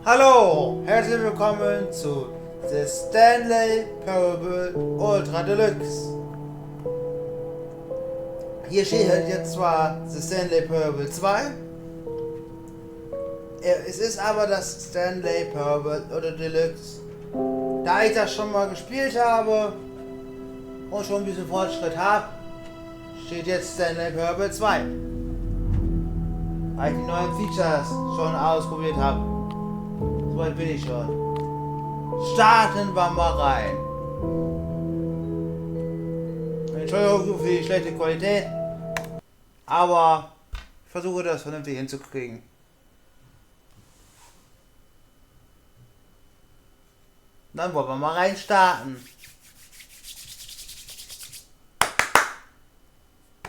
Hallo, herzlich willkommen zu The Stanley Parable Ultra Deluxe. Hier steht jetzt zwar The Stanley Parable 2, es ist aber das Stanley Parable Ultra Deluxe. Da ich das schon mal gespielt habe und schon ein bisschen Fortschritt habe, steht jetzt Stanley Parable 2. Weil ich die neuen Features schon ausprobiert habe. Soweit bin ich schon. Starten wir mal rein. Entschuldigung für die schlechte Qualität, aber ich versuche das vernünftig hinzukriegen. Dann wollen wir mal rein starten.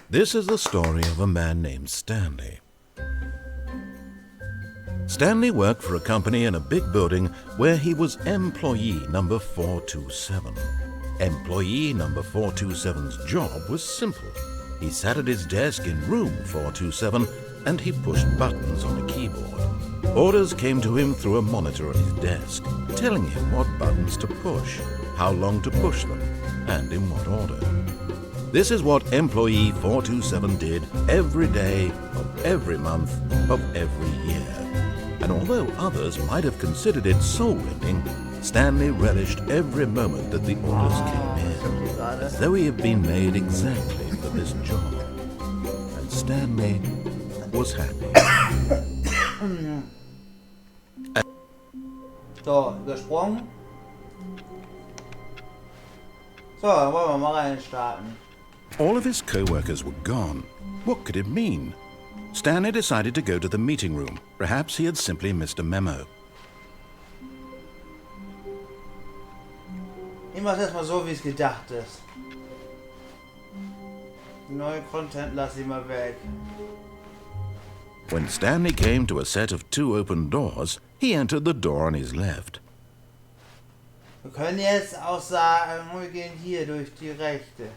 This is the story of a man named Stanley. Stanley worked for a company in a big building where he was employee number 427. Employee number 427's job was simple. He sat at his desk in room 427 and he pushed buttons on a keyboard. Orders came to him through a monitor on his desk, telling him what buttons to push, how long to push them, and in what order. This is what employee 427 did every day of every month of every year. And although others might have considered it soul-rending, Stanley relished every moment that the orders came in, as though he had been made exactly for this job. And Stanley was happy. So, übersprungen. So, dann wollen wir mal rein starten. All of his co-workers were gone. What could it mean? Stanley decided to go to the meeting room. Perhaps he had simply missed a memo. Ich mach's erstmal so, wie es gedacht ist. Neue Content lasse ich mal weg. When Stanley came to a set of two open doors, he entered the door on his left. Wir können jetzt auch sagen, wir gehen hier durch die rechte.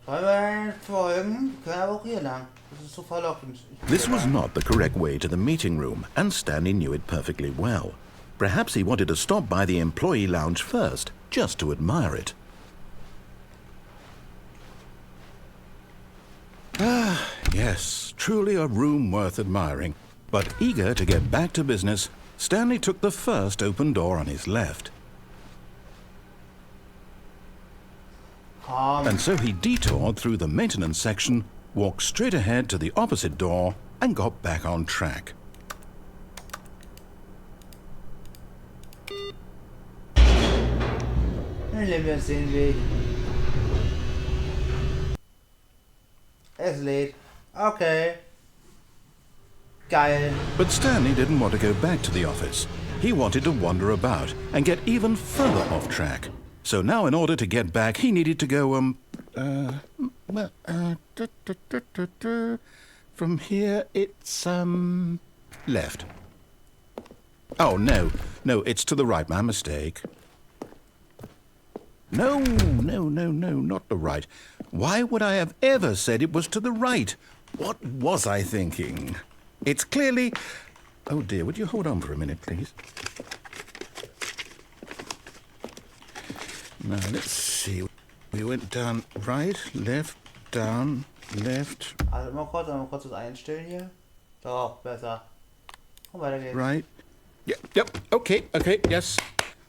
Sollen wir folgen? Wir können aber auch hier lang. Das ist so verlockend. This was not the correct way to the meeting room, and Stanley knew it perfectly well. Perhaps he wanted to stop by the employee lounge first, just to admire it. Ah, yes, truly a room worth admiring. But eager to get back to business, Stanley took the first open door on his left. And so he detoured through the maintenance section, walked straight ahead to the opposite door, and got back on track. Dann nehmen wir jetzt den Weg. Es lädt. Okay. Geil. But Stanley didn't want to go back to the office. He wanted to wander about and get even further off track. So now in order to get back, he needed to go, from here it's, left. Oh, no, it's to the right, my mistake. No, not the right. Why would I have ever said it was to the right? What was I thinking? It's clearly... Oh dear, would you hold on for a minute, please? Now, let's see. We went down right, left, down, left. Also mal kurz das einstellen hier. So, besser. Und weiter geht's. Right. Yep, okay, yes.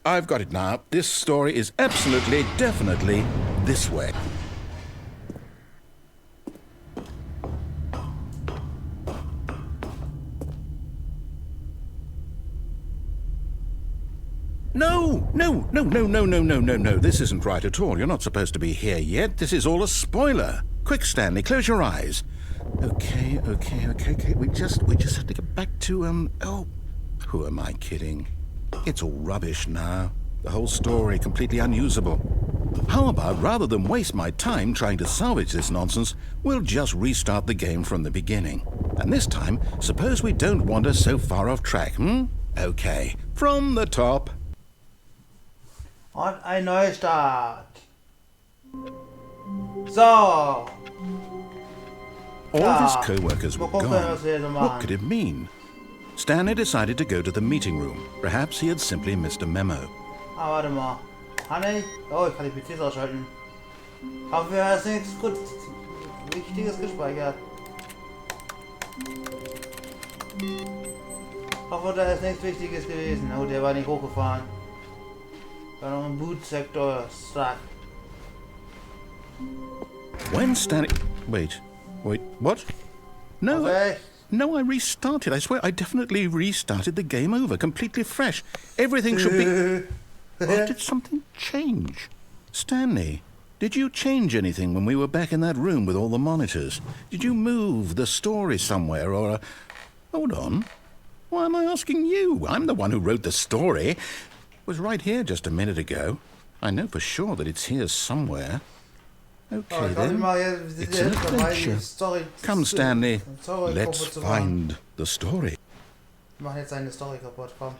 I've got it now. This story is absolutely, definitely this way. No. This isn't right at all. You're not supposed to be here yet. This is all a spoiler. Quick, Stanley, close your eyes. Okay. We just have to get back to, oh, who am I kidding? It's all rubbish now. The whole story completely unusable. How about, rather than waste my time trying to salvage this nonsense, we'll just restart the game from the beginning. And this time, suppose we don't wander so far off track, Okay, from the top. Und ein Neustart. So. All of his co-workers were gone. What could it mean? Stanley decided to go to the meeting room. Perhaps he had simply missed a memo. Ah, warte mal. Kann ich? Oh, ich kann die PCs ausschalten. Hoffe, er hat nichts gut Wichtiges gespeichert. Hoffe, da ist nichts Wichtiges gewesen. Oh, der war nicht hochgefahren. War noch im Bootsektor stuck. When Stanley... Wait, what? No, Okay. no, I restarted. I swear, I definitely restarted the game over, completely fresh. Everything should be... Or did something change? Stanley, did you change anything when we were back in that room with all the monitors? Did you move the story somewhere or... Hold on. Why am I asking you? I'm the one who wrote the story. It was right here just a minute ago. I know for sure that it's here somewhere. Okay, then. It's an adventure. Come, Stanley. Let's find the story. Wir machen jetzt seine Story kaputt, komm.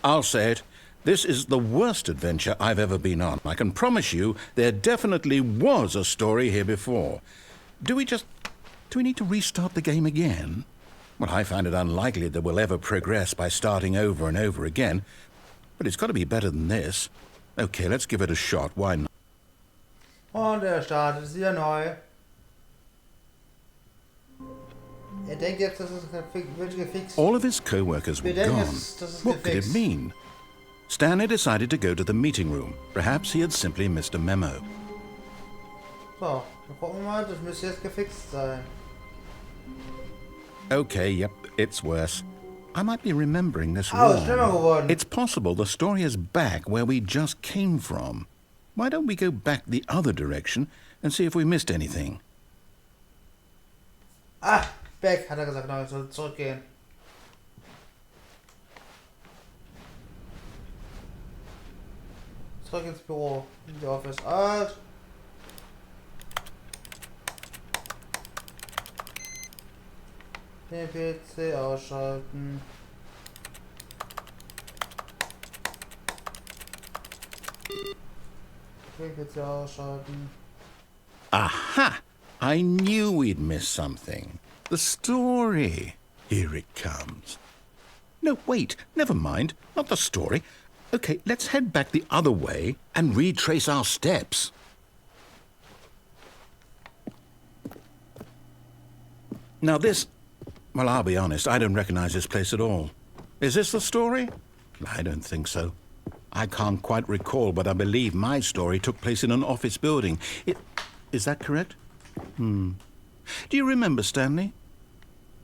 I'll say it. This is the worst adventure I've ever been on. I can promise you there definitely was a story here before. Do we need to restart the game again? Well, I find it unlikely that we'll ever progress by starting over and over again. But it's got to be better than this. Okay, let's give it a shot. Why not? Und er startet wieder neu. Er denkt jetzt, dass es wird gefixt. All of his co-workers were gone. What could it mean? Stanley decided to go to the meeting room. Perhaps he had simply missed a memo. So, dann gucken wir mal, das müsste jetzt gefixt sein. Okay, yep, it's worse. I might be remembering this Oh, it's schlimmer wrong. geworden. It's possible the story is back where we just came from. Why don't we go back the other direction and see if we missed anything? Ah, back, hat er gesagt, genau, ich soll zurückgehen. Zurück ins Büro, in die Office. Alt. Den PC ausschalten. Den PC ausschalten. Aha! I knew we'd missed something. The story. Here it comes. No, wait, never mind. Not the story. Okay, let's head back the other way and retrace our steps. Now this... Well, I'll be honest, I don't recognize this place at all. Is this the story? I don't think so. I can't quite recall, but I believe my story took place in an office building. Is that correct? Do you remember, Stanley?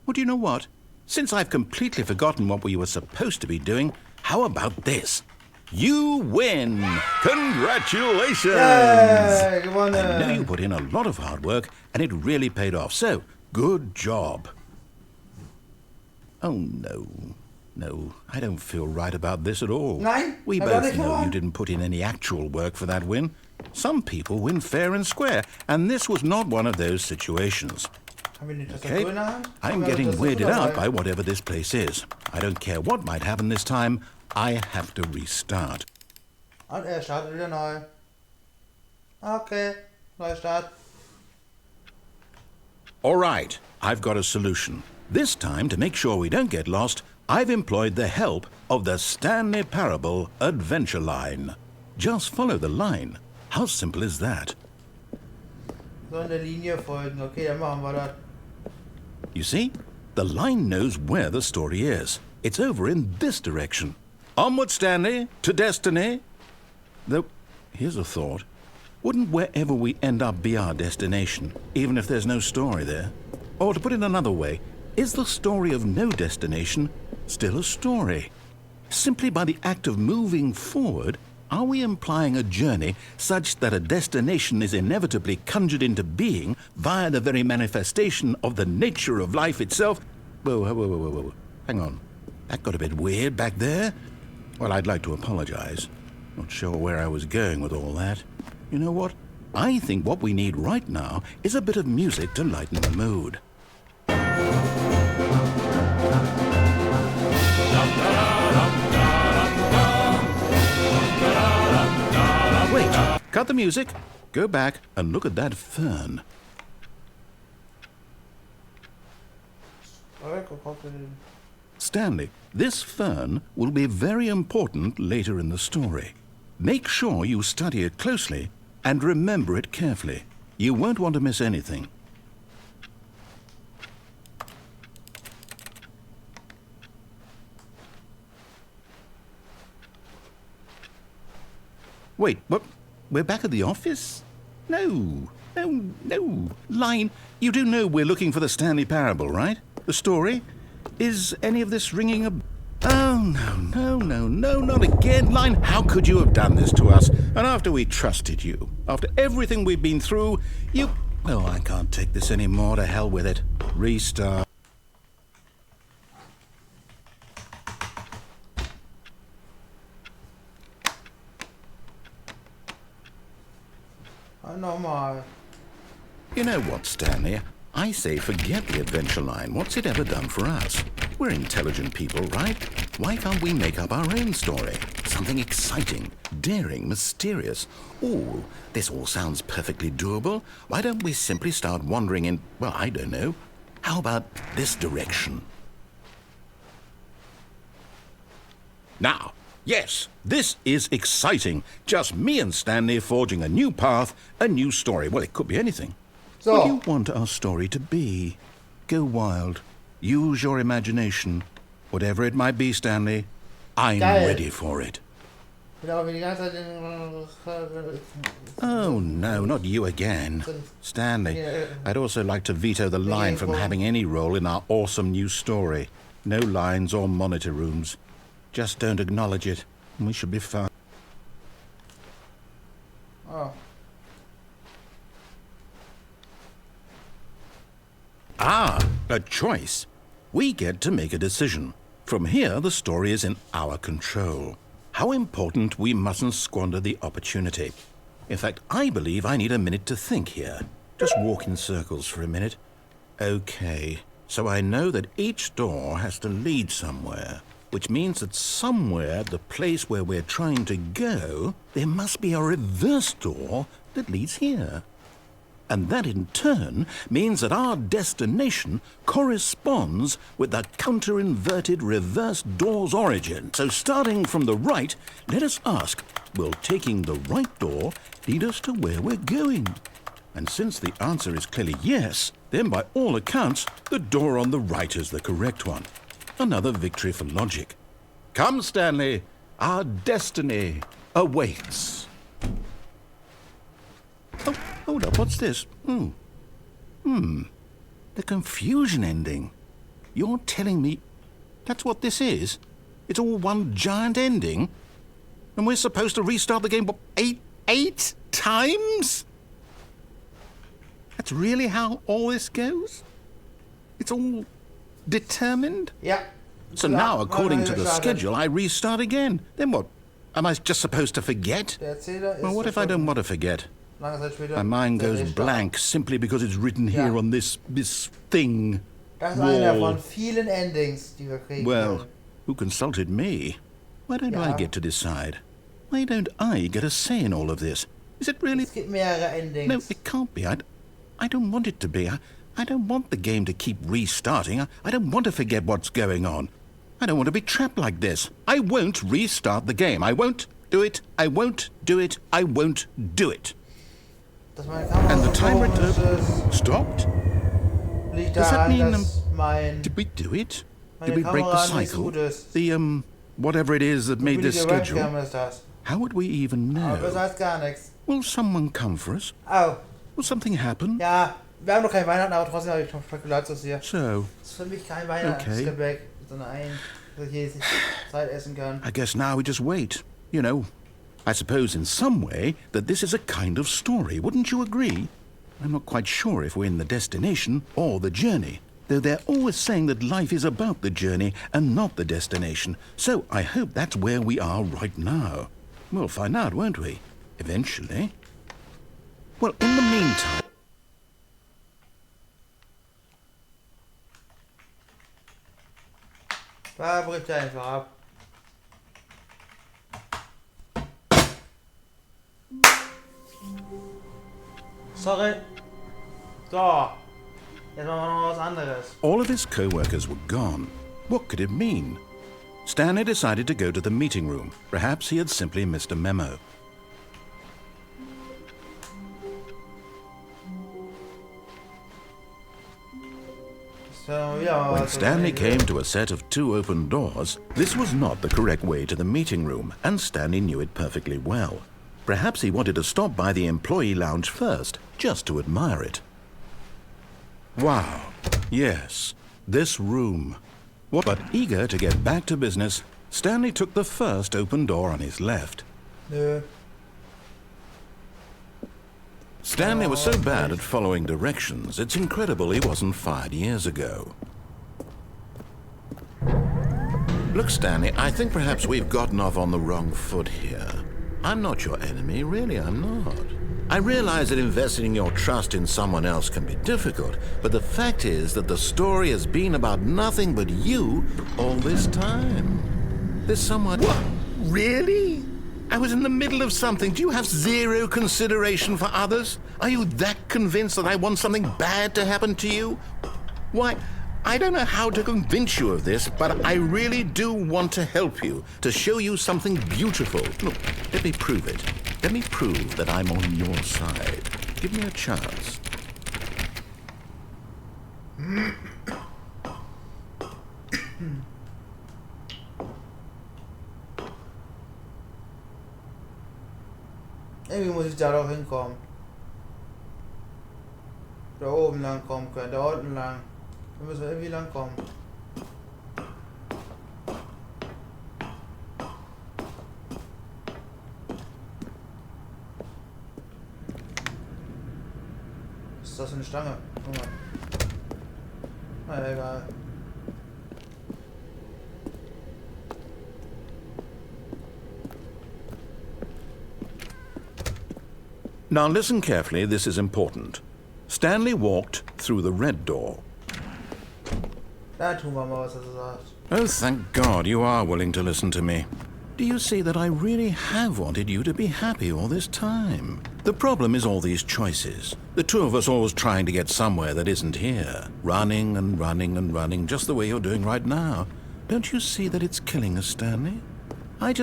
Well, do you know what? Since I've completely forgotten what we were supposed to be doing, how about this? You win! Congratulations! Yay, gewonnen! I know you put in a lot of hard work, and it really paid off, so good job. Oh, no. No, I don't feel right about this at all. Nein, we hat both nicht know gewonnen. you didn't put in any actual work for that win. Some people win fair and square, and this was not one of those situations. Haben wir die Tastatur Okay, in der Hand? I'm Haben wir die getting Tastatur weirded out dabei? by whatever this place is. I don't care what might happen this time. I have to restart. Und er startet wieder neu. Okay, Neustart. All right, I've got a solution. This time, to make sure we don't get lost, I've employed the help of the Stanley Parable Adventure Line. Just follow the line. How simple is that? So in der Linie folgen. Okay, dann machen wir das. You see? The line knows where the story is. It's over in this direction. Onward, Stanley, to destiny. Though, here's a thought. Wouldn't wherever we end up be our destination, even if there's no story there? Or to put it another way, is the story of no destination still a story? Simply by the act of moving forward, are we implying a journey such that a destination is inevitably conjured into being via the very manifestation of the nature of life itself? Whoa. Hang on. That got a bit weird back there. Well, I'd like to apologize. Not sure where I was going with all that. You know what? I think what we need right now is a bit of music to lighten the mood. Wait, cut the music. Go back and look at that fern. Stanley, this fern will be very important later in the story. Make sure you study it closely and remember it carefully. You won't want to miss anything. Wait, what? We're back at the office? No. Line, you do know we're looking for the Stanley Parable, right? The story? Is any of this ringing a... Oh, no, not again. Line, how could you have done this to us? And after we trusted you, after everything we've been through, you... Oh, I can't take this anymore. To hell with it. Restart. Normal. You know what, Stanley? I say forget the adventure line. What's it ever done for us? We're intelligent people, right? Why can't we make up our own story? Something exciting, daring, mysterious. Oh, this all sounds perfectly doable. Why don't we simply start wandering in, well, I don't know. How about this direction? Now, yes, this is exciting. Just me and Stanley forging a new path, a new story. Well, it could be anything. So. What do you want our story to be? Go wild. Use your imagination. Whatever it might be, Stanley, I'm ready for it. Oh, no, not you again. Stanley, I'd also like to veto the line from having any role in our awesome new story. No lines or monitor rooms. Just don't acknowledge it, and we should be fine. Oh. Ah, a choice. We get to make a decision. From here, the story is in our control. How important we mustn't squander the opportunity. In fact, I believe I need a minute to think here. Just walk in circles for a minute. Okay, so I know that each door has to lead somewhere, which means that somewhere, the place where we're trying to go, there must be a reverse door that leads here. And that in turn means that our destination corresponds with the counter-inverted reverse door's origin. So starting from the right, let us ask, will taking the right door lead us to where we're going? And since the answer is clearly yes, then by all accounts, the door on the right is the correct one. Another victory for logic. Come, Stanley, our destiny awaits. Oh, hold up, what's this? The confusion ending. You're telling me that's what this is? It's all one giant ending? And we're supposed to restart the game, what, eight times? That's really how all this goes? It's all determined? Yeah. So now, according to the schedule, I restart again. Then what? Am I just supposed to forget? Well, what if I don't want to forget? My mind goes blank simply because it's written here on this thing. Das ist einer von vielen Endings, die wir kriegen. Well, who consulted me? Why don't I get to decide? Why don't I get a say in all of this? Is it really... Es gibt mehrere Endings. No, it can't be. I don't want it to be. I don't want the game to keep restarting. I don't want to forget what's going on. I don't want to be trapped like this. I won't restart the game. I won't do it. I won't do it. I won't do it. And the timer stopped? Does that mean, did we do it? Did we break the cycle? The, whatever it is that made this schedule? How would we even know? Will someone come for us? Oh. Will something happen? Ja, wir haben noch kein Weihnachten, aber trotzdem habe ich noch Spekulatius hier. So. Das ist für mich kein Weihnachtsgebäck, sondern dass ich jede Zeit essen kann. I guess now we just wait. You know, I suppose in some way that this is a kind of story, wouldn't you agree? I'm not quite sure if we're in the destination or the journey. though they're always saying that life is about the journey and not the destination. So I hope that's where we are right now. We'll find out, won't we? Eventually. Well, in the meantime... Bricht er einfach ab. Sorry. So. Jetzt machen wir noch was anderes. All of his co-workers were gone. What could it mean? Stanley decided to go to the meeting room. Perhaps he had simply missed a memo. So, yeah, when Stanley came to a set of 2 open doors, this was not the correct way to the meeting room, and Stanley knew it perfectly well. Perhaps he wanted to stop by the employee lounge first, just to admire it. Wow, yes, this room. But eager to get back to business, Stanley took the first open door on his left. Nö. Stanley was so bad at following directions, it's incredible he wasn't fired years ago. Look, Stanley, I think perhaps we've gotten off on the wrong foot here. I'm not your enemy, really, I'm not. I realize that investing your trust in someone else can be difficult, but the fact is that the story has been about nothing but you all this time. There's somewhat... What? Really? I was in the middle of something. Do you have zero consideration for others? Are you that convinced that I want something bad to happen to you? Why, I don't know how to convince you of this, but I really do want to help you, to show you something beautiful. Look, let me prove it. Let me prove that I'm on your side. Give me a chance. Irgendwie muss ich da doch hinkommen. Da oben lang kommen können, da unten lang. Da müssen wir irgendwie lang kommen. Was ist das für eine Stange? Guck mal. Na egal. Now listen carefully, this is important. Stanley walked through the red door. Da tun wir mal, was er sagt. Oh, thank God you are willing to listen to me. Do you see that I really have wanted you to be happy all this time? The problem is all these choices. The two of us always trying to get somewhere that isn't here. Running and running and running, just the way you're doing right now. Don't you see that it's killing us, Stanley? I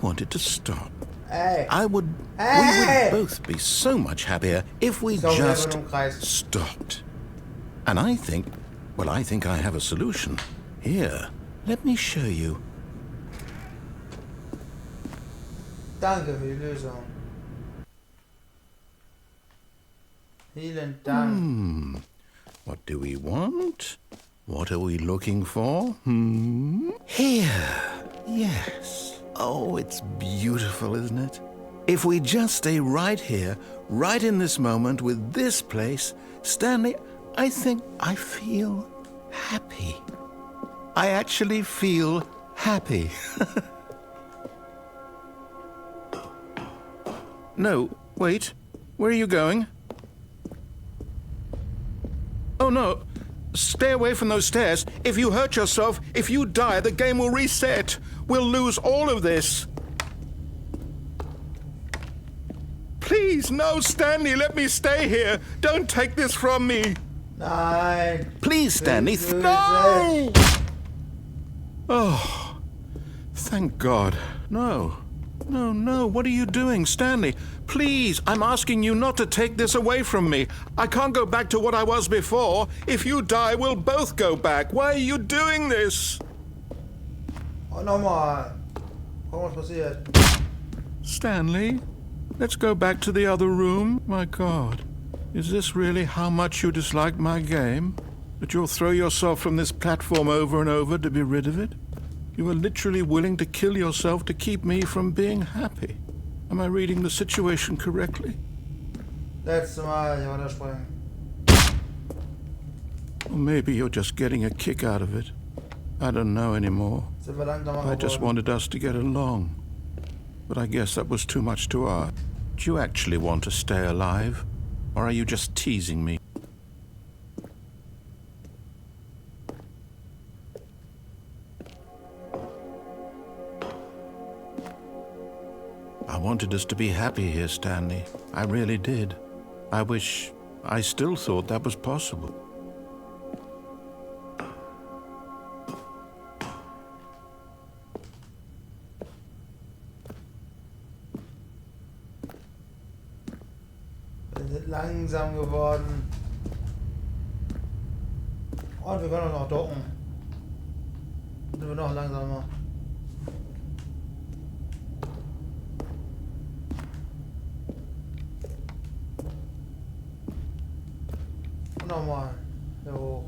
want it to stop. Hey. We would both be so much happier if we just stopped. And I think I have a solution. Here, let me show you. Danke für die Lösung. Vielen Dank. What do we want? What are we looking for? Here. Yes. Oh, it's beautiful, isn't it? If we just stay right here, right in this moment with this place, Stanley, I think I feel happy. I actually feel happy. No, wait. Where are you going? Oh, no. Stay away from those stairs. If you hurt yourself, if you die, the game will reset. We'll lose all of this. Please, no, Stanley, let me stay here. Don't take this from me. Nein. Please, Stanley, no! Oh, thank God. No. No, no, what are you doing, Stanley? Please, I'm asking you not to take this away from me. I can't go back to what I was before. If you die, we'll both go back. Why are you doing this? Oh, nochmal. Guck, was passiert. Stanley, let's go back to the other room. My God, is this really how much you dislike my game? That you'll throw yourself from this platform over and over to be rid of it? You are literally willing to kill yourself to keep me from being happy. Am I reading the situation correctly? Letztes Mal, ich war da springen. Or maybe you're just getting a kick out of it. I don't know anymore. Sind wir langsamer I just geworden. wanted us to get along. But I guess that was too much to ask. Do you actually want to stay alive? Or are you just teasing me? I wanted us to be happy here, Stanley. I really did. I still thought that was possible. Wir sind langsam geworden. Und wir können auch noch docken. Dann sind wir noch langsamer. Und nochmal. Hier hoch.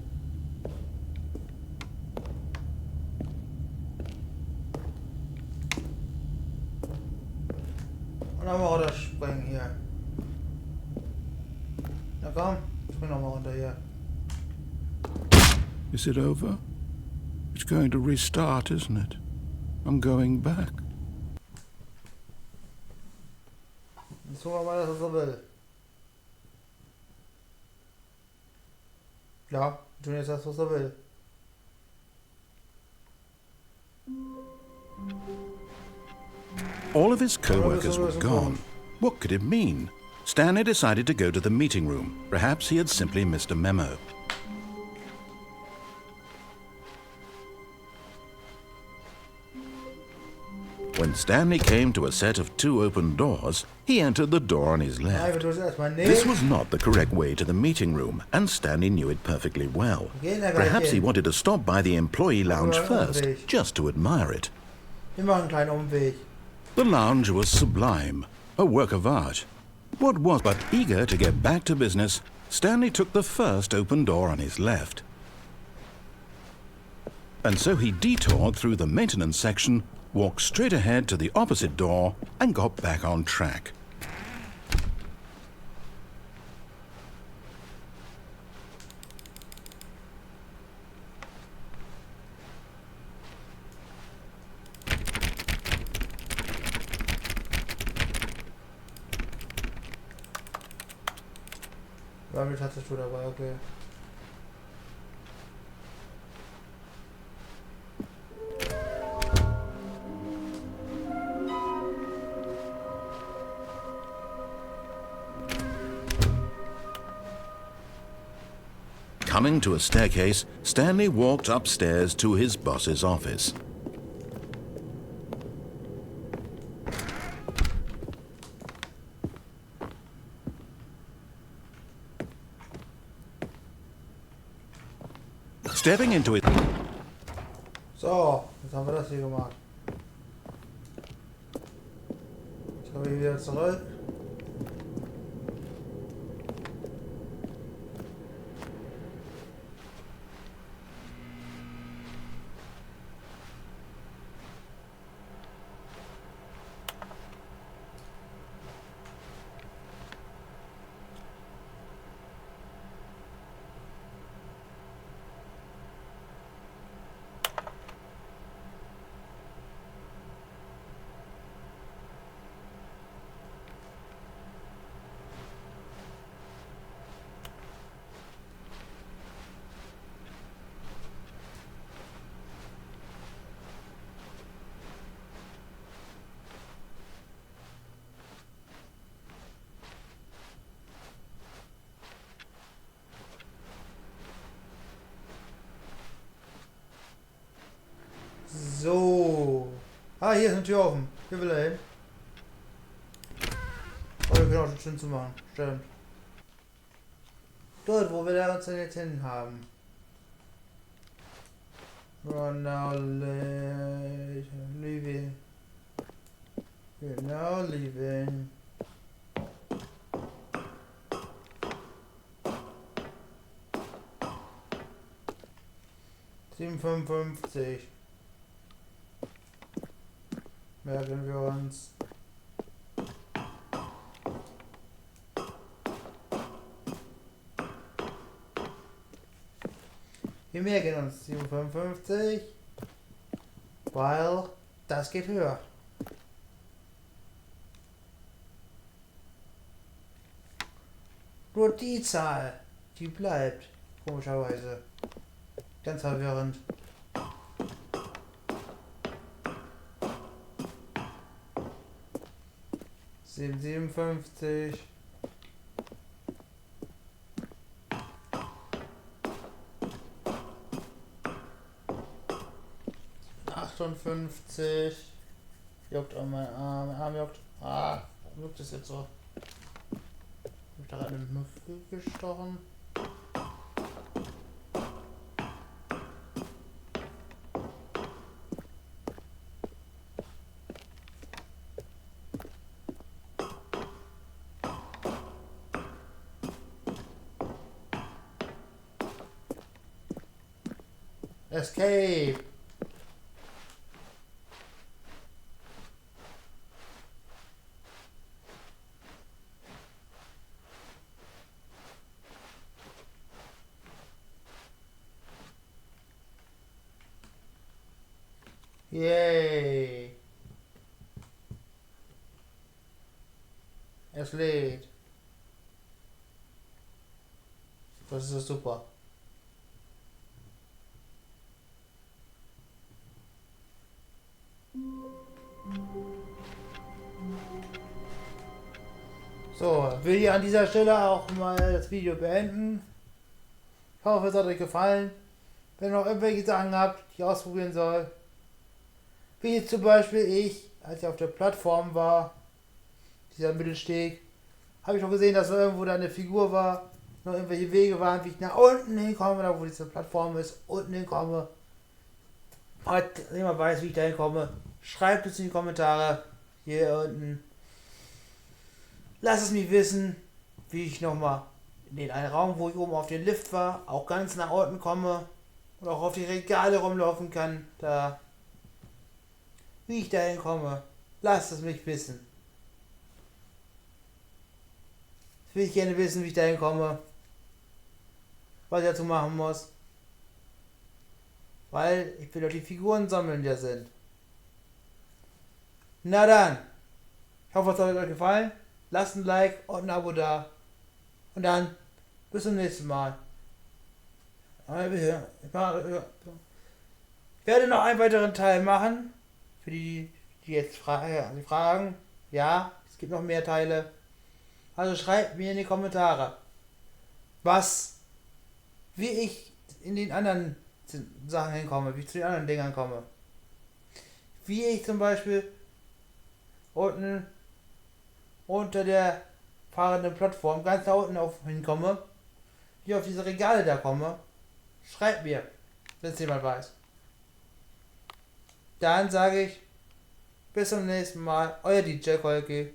Und nochmal runterspringen hier. Na komm, spring nochmal runter hier. Is it over? It's going to restart, isn't it? I'm going back. Jetzt gucken wir mal, was er will. Ja, wir tun jetzt das, was er will. All of his co-workers were gone. What could it mean? Stanley decided to go to the meeting room. Perhaps he had simply missed a memo. When Stanley came to a set of 2 open doors, he entered the door on his left. This was not the correct way to the meeting room, and Stanley knew it perfectly well. Perhaps he wanted to stop by the employee lounge first, just to admire it. Wir machen einen kleinen Umweg. The lounge was sublime, a work of art. What was but eager to get back to business, Stanley took the first open door on his left. And so he detoured through the maintenance section, walked straight ahead to the opposite door, and got back on track. Wir haben die Tastatur dabei, okay. Coming to a staircase, Stanley walked upstairs to his boss's office. Stepping into it. So, jetzt haben wir das hier gemacht. Jetzt komme ich wieder zurück. So. Ah, hier ist eine Tür offen. Hier will er hin. Oh, wir können auch schon schön zu machen. Stimmt. Dort, wo will er uns denn jetzt hin haben? Run now, leaving. We're now leaving. $7,55. Merken wir uns. Wir merken uns 755, weil das geht höher. Nur die Zahl, die bleibt, komischerweise. Ganz verwirrend. Siebenundfünfzig. Achtundfünfzig. Juckt an meinen Arm. Mein Arm juckt. Ah, warum juckt es jetzt so? Hab ich da gerade einen Müffel gestochen? Escape! Yay! Es lädt. Das ist super. So, will ich an dieser Stelle auch mal das Video beenden. Ich hoffe, es hat euch gefallen. Wenn ihr noch irgendwelche Sachen habt, die ich ausprobieren soll, wie jetzt zum Beispiel als ich auf der Plattform war, dieser Mittelsteg, habe ich noch gesehen, dass irgendwo da eine Figur war, noch irgendwelche Wege waren, wie ich nach unten hinkomme, da wo diese Plattform ist, unten hinkomme. Falls jemand weiß, wie ich da hinkomme, schreibt es in die Kommentare hier unten. Lasst es mich wissen, wie ich nochmal in den einen Raum, wo ich oben auf den Lift war, auch ganz nach unten komme und auch auf die Regale rumlaufen kann, da wie ich da hinkomme. Lasst es mich wissen. Das will ich gerne wissen, wie ich da hinkomme, was ich dazu machen muss, weil ich will doch die Figuren sammeln, die da sind. Na dann, ich hoffe, es hat euch gefallen. Lasst ein Like und ein Abo da. Und dann bis zum nächsten Mal. Ich werde noch einen weiteren Teil machen. Für die jetzt fragen. Ja, es gibt noch mehr Teile. Also schreibt mir in die Kommentare, wie ich in den anderen Sachen hinkomme, wie ich zu den anderen Dingern komme. Wie ich zum Beispiel unten unter der fahrenden Plattform ganz da unten hinkomme, wie ich auf diese Regale da komme. Schreibt mir, wenn es jemand weiß. Dann sage ich bis zum nächsten Mal, euer DJ Kolke.